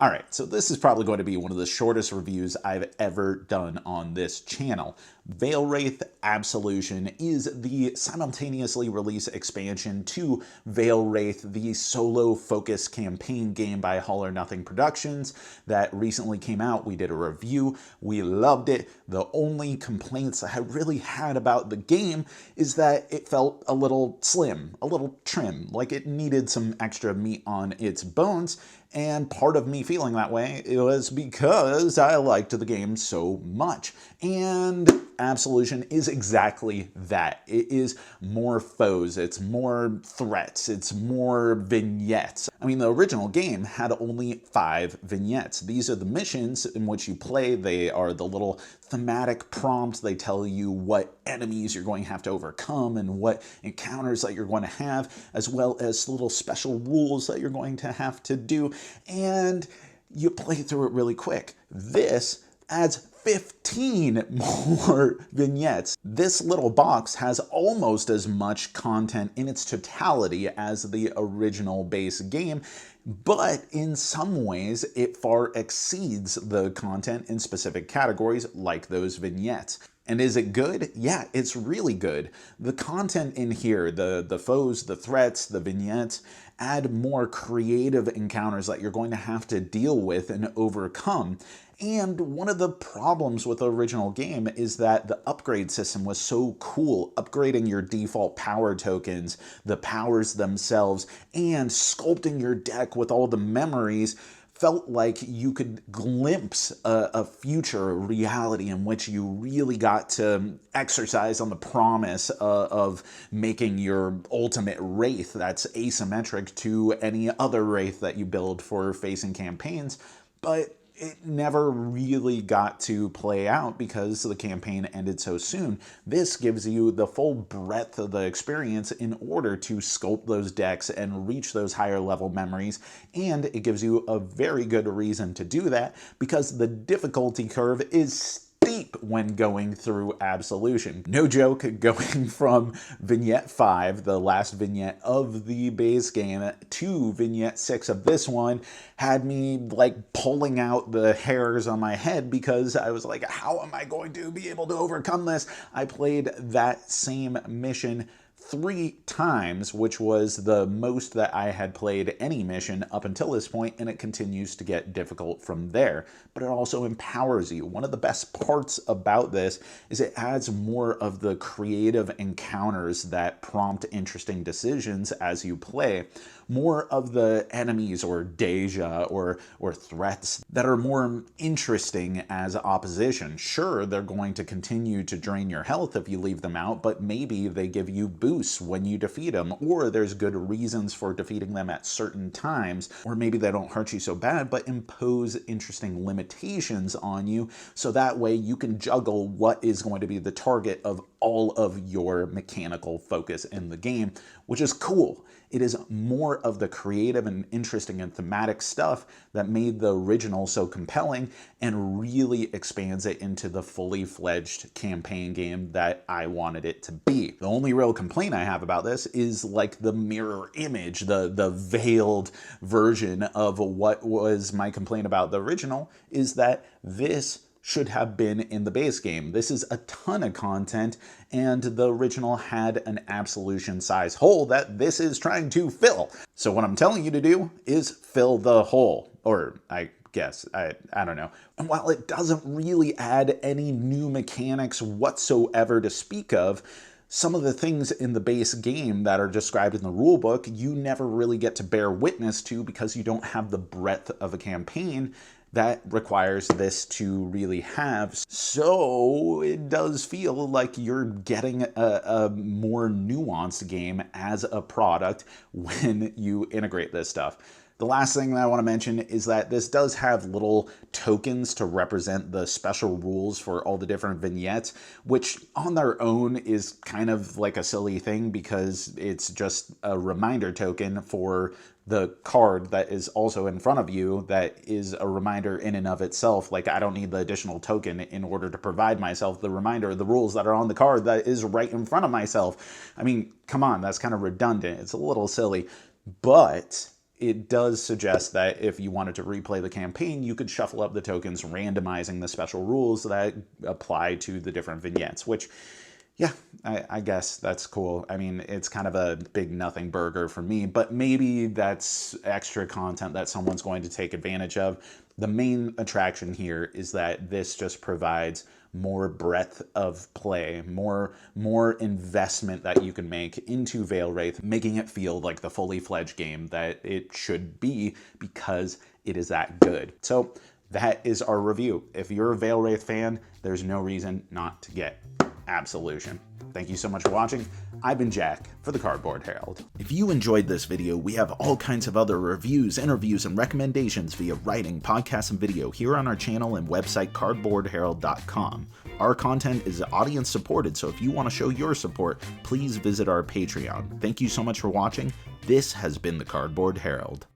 Alright, so this is probably going to be one of the shortest reviews I've ever done on this channel. Veilwraith Absolution is the simultaneously released expansion to Veilwraith, the solo-focused campaign game by All or Nothing Productions that recently came out. We did a review. We loved it. The only complaints I really had about the game is that it felt a little slim, a little trim, like it needed some extra meat on its bones. And part of me feeling that way was because I liked the game so much. And Absolution is exactly that. It is more foes, it's more threats, it's more vignettes. I mean, the original game had only 5 vignettes. These are the missions in which you play. They are the little thematic prompts. They tell you what enemies you're going to have to overcome and what encounters that you're going to have, as well as little special rules that you're going to have to do. And you play through it really quick. This adds 15 more vignettes. This little box has almost as much content in its totality as the original base game, but in some ways it far exceeds the content in specific categories like those vignettes. And is it good? Yeah, it's really good. The content in here, the foes, the threats, the vignettes, add more creative encounters that you're going to have to deal with and overcome. And one of the problems with the original game is that the upgrade system was so cool. Upgrading your default power tokens, the powers themselves, and sculpting your deck with all the memories felt like you could glimpse a future reality in which you really got to exercise on the promise of making your ultimate Wraith that's asymmetric to any other Wraith that you build for facing campaigns. But it never really got to play out because the campaign ended so soon. This gives you the full breadth of the experience in order to sculpt those decks and reach those higher level memories, and it gives you a very good reason to do that because the difficulty curve is steep when going through Absolution. No joke, going from vignette 5, the last vignette of the base game, to vignette 6 of this one had me like pulling out the hairs on my head because I was like, how am I going to be able to overcome this? I played that same mission 3 times, which was the most that I had played any mission up until this point, and it continues to get difficult from there. But it also empowers you. One of the best parts about this is it adds more of the creative encounters that prompt interesting decisions as you play. More of the enemies or deja or threats that are more interesting as opposition. Sure, they're going to continue to drain your health if you leave them out, but maybe they give you boosts when you defeat them, or there's good reasons for defeating them at certain times, or maybe they don't hurt you so bad, but impose interesting limitations on you, so that way you can juggle what is going to be the target of all of your mechanical focus in the game, which is cool. It is more of the creative and interesting and thematic stuff that made the original so compelling and really expands it into the fully fledged campaign game that I wanted it to be. The only real complaint I have about this is like the mirror image, the veiled version of what was my complaint about the original, is that this should have been in the base game. This is a ton of content, and the original had an Absolution size hole that this is trying to fill. So what I'm telling you to do is fill the hole, or I guess, I don't know. And while it doesn't really add any new mechanics whatsoever to speak of, some of the things in the base game that are described in the rulebook you never really get to bear witness to because you don't have the breadth of a campaign that requires this to really have. So it does feel like you're getting a more nuanced game as a product when you integrate this stuff. The last thing that I want to mention is that this does have little tokens to represent the special rules for all the different vignettes, which on their own is kind of like a silly thing because it's just a reminder token for the card that is also in front of you that is a reminder in and of itself. Like, I don't need the additional token in order to provide myself the reminder of the rules that are on the card that is right in front of myself. I mean, come on, that's kind of redundant. It's a little silly, but it does suggest that if you wanted to replay the campaign, you could shuffle up the tokens, randomizing the special rules that apply to the different vignettes, which, yeah, I guess that's cool. I mean, it's kind of a big nothing burger for me, but maybe that's extra content that someone's going to take advantage of. The main attraction here is that this just provides more breadth of play, more investment that you can make into Veilwraith, making it feel like the fully fledged game that it should be because it is that good. So that is our review. If you're a Veilwraith fan, there's no reason not to get Absolution. Thank you so much for watching. I've been Jack for the Cardboard Herald. If you enjoyed this video, we have all kinds of other reviews, interviews, and recommendations via writing, podcast, and video here on our channel and website cardboardherald.com. Our content is audience supported, so if you want to show your support, please visit our Patreon. Thank you so much for watching. This has been the Cardboard Herald.